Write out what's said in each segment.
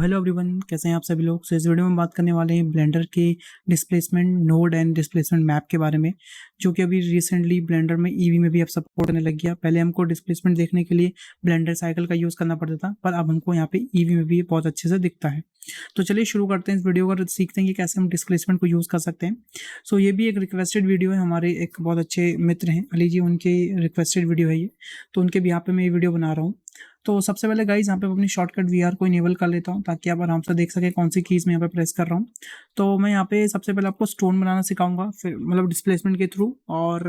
Hello everyone, कैसे हैं आप सभी लोग। इस वीडियो में बात करने वाले हैं ब्लेंडर के displacement node and displacement map के बारे में, जो कि अभी रिसेंटली ब्लेंडर में ईवी में भी अब सपोर्ट करने लग गया। पहले हमको डिस्प्लेसमेंट देखने के लिए ब्लेंडर साइकिल का यूज़ करना पड़ता था, पर अब हमको यहाँ पे ईवी में भी बहुत अच्छे से दिखता है। तो चलिए शुरू करते हैं इस वीडियो को, सीखते हैं कि कैसे हम डिस्प्लेसमेंट को यूज़ कर सकते हैं। सो ये भी एक रिक्वेस्टेड वीडियो है, हमारे एक बहुत अच्छे मित्र हैं अली जी, उनके रिक्वेस्टेड वीडियो है ये, तो उनके भी यहाँ पे मैं ये वीडियो बना रहा हूँ। तो सबसे पहले गाइज यहाँ पे अपनी शॉर्टकट वीआर को इनेबल कर लेता हूँ ताकि आप आराम से देख सकें कौन सी कीज़ मैं यहाँ पे प्रेस कर रहा हूँ। तो मैं यहाँ पे सबसे पहले आपको स्टोन बनाना सिखाऊंगा, फिर मतलब डिस्प्लेसमेंट के थ्रू, और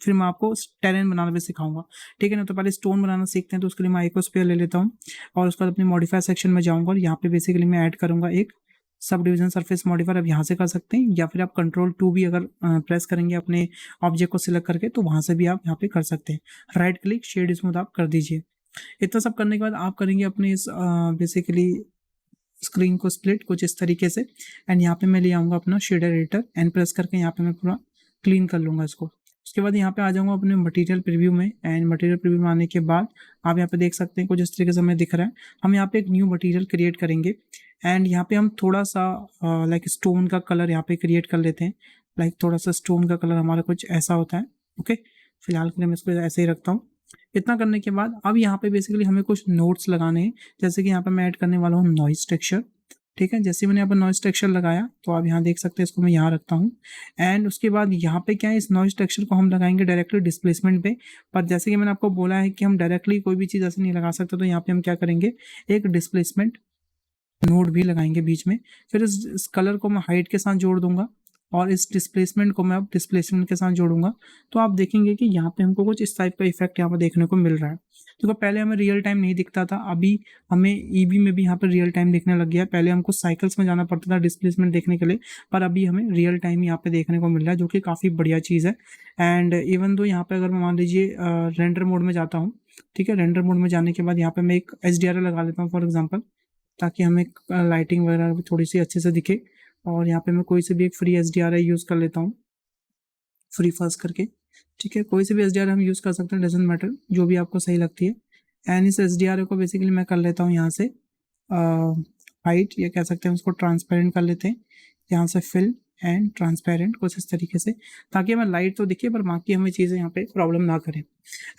फिर मैं आपको टेरेन बनाना भी सिखाऊंगा। ठीक है ना। तो पहले स्टोन बनाना सीखते हैं, तो उसके लिए मैं आइकोस्फीयर ले लेता हूँ और उसके बाद अपनी मॉडिफाई सेक्शन में जाऊँगा और यहाँ पे बेसिकली मैं ऐड करूँगा एक सब डिवीजन सरफेस मॉडिफायर। अब यहाँ से कर सकते हैं, या फिर आप कंट्रोल 2 भी अगर प्रेस करेंगे अपने ऑब्जेक्ट को सिलेक्ट करके, तो वहाँ से भी आप यहाँ पे कर सकते हैं। राइट क्लिक शेड स्मूथ आप कर दीजिए। इतना सब करने के बाद आप करेंगे अपने इस बेसिकली स्क्रीन को स्प्लिट कुछ इस तरीके से, एंड यहाँ पे मैं ले आऊँगा अपना शेडर एडिटर एंड प्रेस करके यहाँ पे मैं पूरा क्लीन कर लूँगा इसको। उसके बाद यहाँ पे आ जाऊँगा अपने मटेरियल प्रीव्यू में, एंड मटेरियल प्रीव्यू में आने के बाद आप यहाँ पे देख सकते हैं कुछ इस तरीके से हमें दिख रहा है। हम यहाँ पे एक न्यू मटेरियल क्रिएट करेंगे, एंड यहाँ पे हम थोड़ा सा लाइक स्टोन का कलर यहाँ पे क्रिएट कर लेते हैं। लाइक थोड़ा सा स्टोन का कलर हमारा कुछ ऐसा होता है। ओके, फिलहाल के लिए मैं इसको ऐसे ही रखता हूँ। इतना करने के बाद अब यहाँ पे बेसिकली हमें कुछ नोट्स लगाने हैं, जैसे कि यहाँ पे मैं ऐड करने वाला हूँ नॉइस टेक्सचर। ठीक है, जैसे मैंने यहाँ पर नॉइस टेक्सचर लगाया तो आप यहाँ देख सकते हैं, इसको मैं यहाँ रखता हूँ। एंड उसके बाद यहाँ पे क्या है, इस नॉइस टेक्सचर को हम लगाएंगे डायरेक्टली डिस्प्लेसमेंट पे। पर जैसे कि मैंने आपको बोला है कि हम डायरेक्टली कोई भी चीज़ ऐसे नहीं लगा सकते, तो यहाँ पे हम क्या करेंगे, एक डिस्प्लेसमेंट नोड भी लगाएंगे बीच में। फिर इस कलर को मैं हाइट के साथ जोड़ दूंगा और इस डिस्प्लेसमेंट को मैं अब डिस्प्लेसमेंट के साथ जोड़ूंगा, तो आप देखेंगे कि यहाँ पे हमको कुछ इस टाइप का इफेक्ट यहाँ पे देखने को मिल रहा है। तो पहले हमें रियल टाइम नहीं दिखता था, अभी हमें ईवी में भी यहाँ पे रियल टाइम दिखने लग गया। पहले हमको साइकिल्स में जाना पड़ता था डिस्प्लेसमेंट देखने के लिए, पर अभी हमें रियल टाइम यहाँ पे देखने को मिल रहा है, जो कि काफ़ी बढ़िया चीज़ है। एंड इवन दो यहाँ पे अगर मैं मान लीजिए रेंडर मोड में जाता हूँ, ठीक है, रेंडर मोड में जाने के बाद यहाँ पे मैं एक HDR लगा लेता हूँ फॉर एग्जाम्पल, ताकि हमें लाइटिंग वगैरह भी थोड़ी सी अच्छे से दिखे। और यहाँ पे मैं कोई से भी एक फ्री HDR यूज़ कर लेता हूँ, फ्री फर्स्ट करके। ठीक है, कोई से भी HDR हम यूज़ कर सकते हैं, डजेंट मैटर, जो भी आपको सही लगती है। एंड इस HDR को बेसिकली मैं कर लेता हूँ यहाँ से हाइट, या कह सकते हैं उसको ट्रांसपेरेंट कर लेते हैं, यहाँ से फिल एंड ट्रांसपेरेंट कुछ इस तरीके से, ताकि हमें लाइट तो दिखे पर बाकी हमें चीज़ें यहाँ पे प्रॉब्लम ना करें।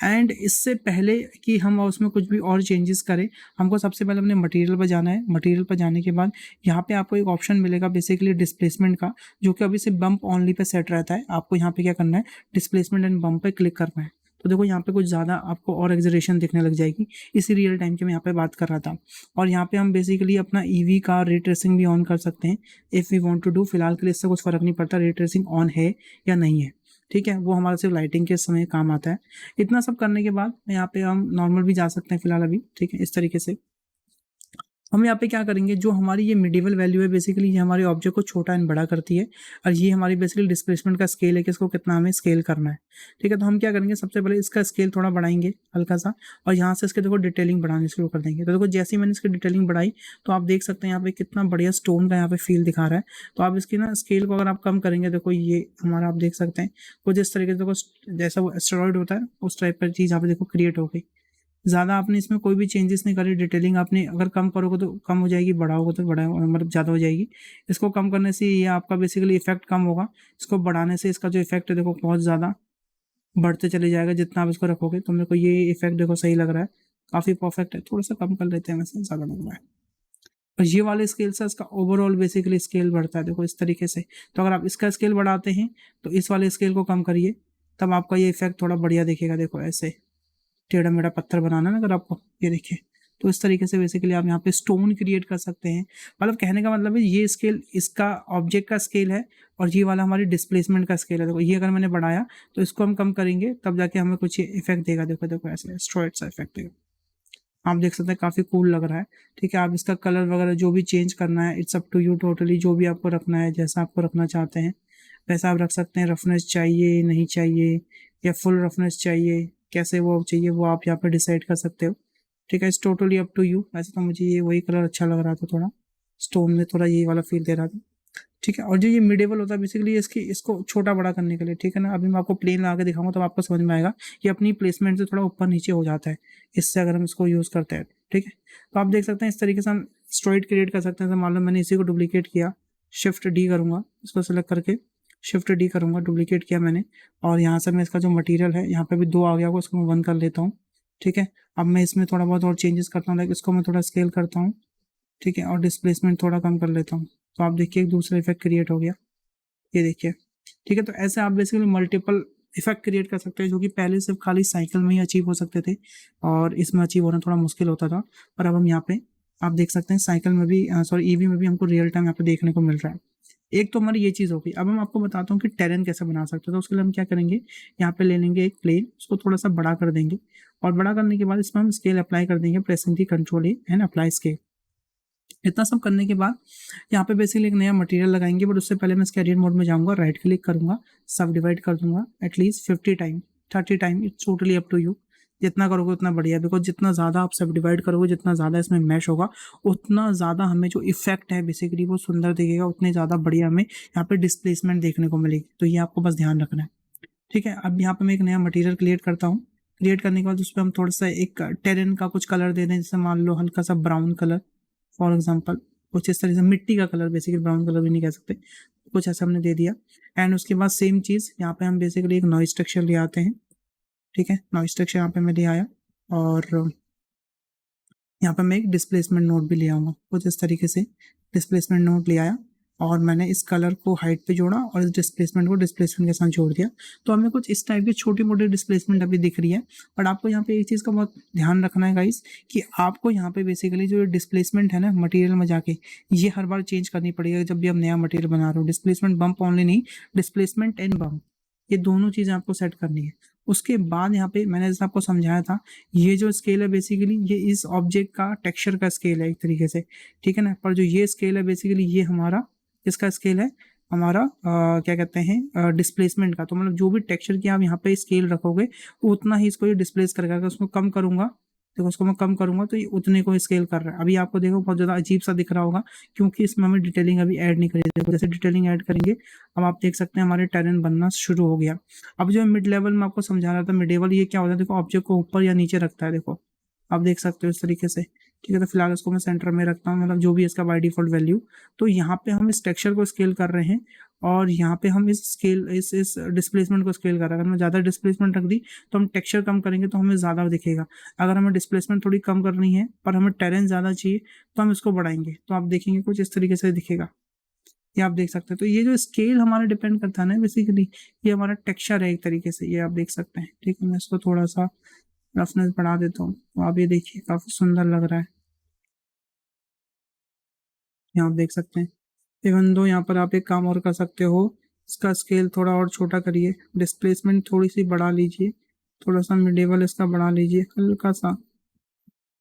एंड इससे पहले कि हम उसमें कुछ भी और चेंजेस करें, हमको सबसे पहले अपने मटेरियल पर जाना है। मटेरियल पर जाने के बाद यहाँ पे आपको एक ऑप्शन मिलेगा बेसिकली डिस्प्लेसमेंट का, जो कि अभी से बम्प ओनली पे सेट रहता है। आपको यहाँ पे क्या करना है, डिस्प्लेसमेंट एंड बम्प पे क्लिक करना है। तो देखो यहाँ पे कुछ ज़्यादा आपको और एक्सरेशन दिखने लग जाएगी। इसी रियल टाइम की मैं यहाँ पे बात कर रहा था। और यहाँ पे हम बेसिकली अपना ईवी का रे ट्रेसिंग भी ऑन कर सकते हैं if we want to do. फिलहाल के लिए इससे कुछ फ़र्क नहीं पड़ता रे ट्रेसिंग ऑन है या नहीं है। ठीक है, वो हमारा सिर्फ लाइटिंग के समय काम आता है। इतना सब करने के बाद यहाँ पे हम नॉर्मल भी जा सकते हैं फिलहाल अभी। ठीक है, इस तरीके से हम यहाँ पे क्या करेंगे, जो हमारी ये मिडिवल वैल्यू है बेसिकली ये हमारे ऑब्जेक्ट को छोटा एंड बड़ा करती है, और ये हमारी बेसिकली डिस्प्लेसमेंट का स्केल है कि इसको कितना हमें स्केल करना है। ठीक है, तो हम क्या करेंगे, सबसे पहले इसका स्केल थोड़ा बढ़ाएंगे हल्का सा, और यहाँ से इसके देखो डिटेलिंग बढ़ानी शुरू कर देंगे। तो देखो जैसे ही मैंने इसकी डिटेलिंग बढ़ाई, तो आप देख सकते हैं यहाँ पे कितना बढ़िया स्टोन का यहाँ पे फील दिखा रहा है। तो आप इसकी ना स्केल को अगर आप कम करेंगे, देखो ये हमारा आप देख सकते हैं कुछ इस तरीके से, देखो जैसा वो एस्टेरॉयड होता है उस टाइप पर चीज़ यहाँ पे देखो क्रिएट हो गई। ज़्यादा आपने इसमें कोई भी चेंजेस नहीं करे, डिटेलिंग आपने अगर कम करोगे तो कम हो जाएगी, बढ़ाओगे तो बड़ा मतलब ज़्यादा हो जाएगी। इसको कम करने से ये आपका बेसिकली इफेक्ट कम होगा, इसको बढ़ाने से इसका जो इफेक्ट है देखो बहुत ज़्यादा बढ़ते चले जाएगा जितना आप इसको रखोगे। तो मेरे को ये इफेक्ट देखो सही लग रहा है, काफ़ी परफेक्ट है। थोड़ा सा कम कर लेते हैं, वैसे ज़्यादा लग रहा है। और ये वाले स्केल से इसका ओवरऑल बेसिकली स्केल बढ़ता है, देखो इस तरीके से। तो अगर आप इसका स्केल बढ़ाते हैं तो इस वाले स्केल को कम करिए, तब आपका ये इफेक्ट थोड़ा बढ़िया दिखेगा। देखो ऐसे टेढ़ा मेढ़ा पत्थर बनाना ना अगर आपको, ये देखिए, तो इस तरीके से बेसिकली आप यहाँ पे स्टोन क्रिएट कर सकते हैं। मतलब कहने का मतलब है ये स्केल इसका ऑब्जेक्ट का स्केल है, और ये वाला हमारी डिस्प्लेसमेंट का स्केल है। देखो ये अगर मैंने बढ़ाया तो इसको हम कम करेंगे, तब जाके हमें कुछ ये इफेक्ट देगा। देखो देखो ऐसे एस्ट्रॉयड सा इफेक्ट देगा, आप देख सकते हैं काफ़ी कूल लग रहा है। ठीक है, आप इसका कलर वगैरह जो भी चेंज करना है, it's up to you totally, जो भी आपको रखना है, जैसा आपको रखना चाहते हैं वैसा आप रख सकते हैं। रफनेस चाहिए नहीं चाहिए, या फुल रफनेस चाहिए, कैसे वो चाहिए वो आप यहाँ पे डिसाइड कर सकते हो। ठीक है, it's totally up to you. वैसे तो मुझे ये वही कलर अच्छा लग रहा था, थोड़ा स्टोन में थोड़ा यही वाला फील दे रहा था। ठीक है, और जो ये मिडेबल होता है बेसिकली इसको छोटा बड़ा करने के लिए। ठीक है ना, अभी मैं आपको प्लेन लगा के दिखाऊंगा तब आपको समझ में आएगा। ये अपनी प्लेसमेंट से थोड़ा ऊपर नीचे हो जाता है इससे, अगर हम इसको यूज़ करते हैं। ठीक है। तो आप देख सकते हैं इस तरीके से हम स्ट्रॉइड क्रिएट कर सकते हैं। मान लो मैंने इसी को डुप्लीकेट किया, शिफ्ट डी करूँगा, इसको सेलेक्ट करके शिफ्ट डी करूँगा, डुप्लीकेट किया मैंने, और यहाँ से मैं इसका जो मटेरियल है यहाँ पे भी 2 आ गया होगा, इसको मैं 1 कर लेता हूँ, ठीक है। अब मैं इसमें थोड़ा बहुत और चेंजेस करता हूँ, लाइक इसको मैं थोड़ा स्केल करता हूँ, ठीक है, और डिस्प्लेसमेंट थोड़ा कम कर लेता हूँ। तो आप देखिए एक दूसरा इफेक्ट क्रिएट हो गया, ये देखिए, ठीक है। तो ऐसे आप बेसिकली मल्टीपल इफेक्ट क्रिएट कर सकते हैं, जो कि पहले सिर्फ खाली साइकिल में ही अचीव हो सकते थे और इसमें अचीव होना थोड़ा मुश्किल होता था, पर अब हम यहाँ पे आप देख सकते हैं साइकिल में भी ईवी में भी हमको रियल टाइम यहाँ पे देखने को मिल रहा है। एक तो हमारी ये चीज़ हो गई। अब हम आपको बताता हूँ कि टेरेन कैसे बना सकते हैं। तो उसके लिए हम क्या करेंगे, यहाँ पे ले लेंगे एक प्लेन, उसको थोड़ा सा बड़ा कर देंगे, और बड़ा करने के बाद इसमें हम स्केल अप्लाई कर देंगे, प्रेसिंग की कंट्रोल एंड अप्लाई स्केल। इतना सब करने के बाद यहाँ पे बेसिकली एक नया मटेरियल लगाएंगे, बट उससे पहले मैं इसके एडिट मोड में जाऊँगा, राइट क्लिक करूँगा, सब डिवाइड कर दूंगा at least 50 time 30 time, it's totally up to you. जितना करोगे उतना बढ़िया, बिकॉज जितना ज़्यादा आप सब डिवाइड करोगे, जितना ज़्यादा इसमें मैश होगा, उतना ज़्यादा हमें जो इफेक्ट है बेसिकली वो सुंदर दिखेगा, उतने ज़्यादा बढ़िया हमें यहाँ पे डिस्प्लेसमेंट देखने को मिलेगी। तो ये आपको बस ध्यान रखना है, ठीक है। अब यहाँ पे मैं एक नया मटेरियल क्रिएट करता हूँ। क्रिएट करने के बाद उस पर हम थोड़ा सा एक टेरेन का कुछ कलर दे दें, जैसे मान लो हल्का सा ब्राउन कलर फॉर एग्जाम्पल, कुछ इस तरह से मिट्टी का कलर, बेसिकली ब्राउन कलर भी नहीं कह सकते, कुछ ऐसा हमने दे दिया। एंड उसके बाद सेम चीज़ यहाँ पे हम बेसिकली एक नॉइस टेक्सचर ले आते हैं, ठीक है। नॉइस टेक्सचर यहाँ पे मैं ले आया, और यहाँ पे मैं एक डिस्प्लेसमेंट नोड भी ले आऊँगा, कुछ इस तरीके से डिस्प्लेसमेंट नोड ले आया, और मैंने इस कलर को हाइट पे जोड़ा और इस डिस्प्लेसमेंट को डिस्प्लेसमेंट के साथ जोड़ दिया। तो हमें कुछ इस टाइप की छोटी मोटी डिस्प्लेसमेंट अभी दिख रही है। बट आपको यहाँ पे एक चीज़ का बहुत ध्यान रखना है गाइस, कि आपको यहाँ पे बेसिकली जो डिस्प्लेसमेंट है ना मटेरियल में जाके, ये हर बार चेंज करनी पड़ेगी जब भी आप नया मटेरियल बना रहे हो। डिस्प्लेसमेंट बम्प ओनली नहीं, डिस्प्लेसमेंट एंड बम्प, ये दोनों चीज़ें आपको सेट करनी है। उसके बाद यहाँ पे मैंने जैसे आपको समझाया था, ये जो स्केल है बेसिकली ये इस ऑब्जेक्ट का टेक्सचर का स्केल है एक तरीके से, ठीक है ना। पर जो ये स्केल है बेसिकली ये हमारा इसका स्केल है हमारा क्या कहते हैं डिस्प्लेसमेंट का। तो मतलब जो भी टेक्सचर की आप यहाँ पे स्केल रखोगे उतना ही इसको ये डिस्प्लेस करेगा। अगर उसको कम करूँगा, देखो उसको मैं कम करूँगा तो ये उतने को स्केल कर रहा है। अभी आपको देखो बहुत ज़्यादा अजीब सा दिख रहा होगा, क्योंकि इसमें हमें डिटेलिंग अभी ऐड नहीं करी। देखो जैसे डिटेलिंग ऐड करेंगे, अब आप देख सकते हैं हमारे टेरेन बनना शुरू हो गया। अब जो मिड लेवल में आपको समझा रहा था, मिड लेवल ये क्या होता है, देखो ऑब्जेक्ट को ऊपर या नीचे रखता है, देखो आप देख सकते हो इस तरीके से, ठीक है। तो फिलहाल इसको मैं सेंटर में रखता हूँ, मतलब जो भी इसका बाय डिफॉल्ट वैल्यू। तो यहाँ पे हम इस टेक्सचर को स्केल कर रहे हैं, और यहाँ पे हम इस डिस्प्लेसमेंट को स्केल कर रहे हैं। अगर मैं ज़्यादा डिस्प्लेसमेंट रख दी तो हम टेक्सचर कम करेंगे तो हमें ज़्यादा दिखेगा। अगर हमें डिस्प्लेसमेंट थोड़ी कम करनी है पर हमें टेरेन ज़्यादा चाहिए तो हम इसको बढ़ाएंगे, तो आप देखेंगे कुछ इस तरीके से दिखेगा, ये आप देख सकते हैं। तो ये जो स्केल हमारा डिपेंड करता है ना बेसिकली, ये हमारा टेक्सचर है एक तरीके से, ये आप देख सकते हैं, ठीक है। मैं इसको थोड़ा सा रफनेस बढ़ा देता हूँ, तो आप ये देखिए काफ़ी सुंदर लग रहा है, यहाँ आप देख सकते हैं। इवन दो यहाँ पर आप एक काम और कर सकते हो, इसका स्केल थोड़ा और छोटा करिए, डिस्प्लेसमेंट थोड़ी सी बढ़ा लीजिए, थोड़ा सा मिड लेवल इसका बढ़ा लीजिए, हल्का सा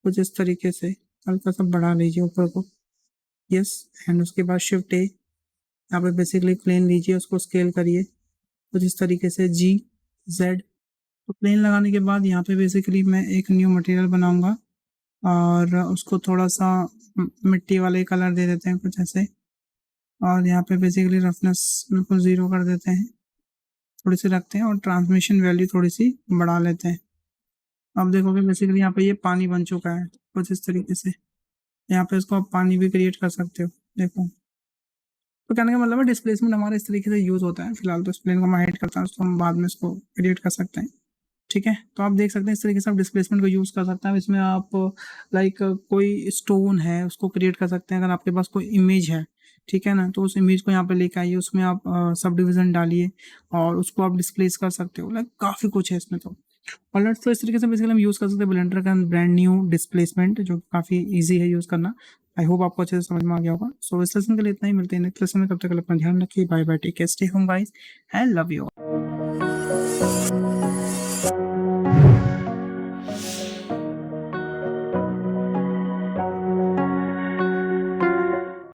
कुछ इस तरीके से हल्का सा बढ़ा लीजिए ऊपर को, यस। एंड उसके बाद शिफ्ट ए, यहाँ पे बेसिकली प्लेन लीजिए, उसको स्केल करिए कुछ इस तरीके से जी जेड। तो प्लेन लगाने के बाद यहाँ पे बेसिकली मैं एक न्यू मटेरियल बनाऊंगा, और उसको थोड़ा सा मिट्टी वाले कलर दे देते हैं कुछ ऐसे, और यहाँ पे बेसिकली रफनेस बिल्कुल 0 कर देते हैं, थोड़ी सी रखते हैं, और ट्रांसमिशन वैल्यू थोड़ी सी बढ़ा लेते हैं। अब देखोगे बेसिकली यहाँ पे ये पानी बन चुका है कुछ इस तरीके से, यहाँ पे इसको आप पानी भी क्रिएट कर सकते हो, देखो। तो कहने का मतलब है डिस्प्लेसमेंट हमारा इस तरीके से यूज होता है। फिलहाल तो इस प्लेन को मैं हाइड करता हूँ, उसको हम बाद में इसको क्रिएट कर सकते हैं, ठीक है। तो आप देख सकते हैं इस तरीके से आप डिस्प्लेसमेंट को यूज़ कर सकते हैं। इसमें आप लाइक कोई स्टोन है उसको क्रिएट कर सकते हैं, अगर आपके पास कोई इमेज है, ठीक है ना, तो उस इमेज को यहाँ पे लेके आइए, उसमें आप सब डिविजन डालिए और उसको आप डिस्प्लेस कर सकते हो। लाइक काफ़ी कुछ है इसमें। तो अलर्ट तो इस तरीके से बेसिकली हम यूज़ कर सकते हैं ब्लेंडर का ब्रांड न्यू डिस्प्लेसमेंट, जो काफ़ी ईजी है यूज़ करना। आई होप आपको अच्छे से समझ में आ गया होगा। सो इस लेसन के लिए इतना ही, मिलते हैं नेक्स्ट लेसन में, तब तक अपना ध्यान रखिए, bye bye, take care, stay home guys, and love you.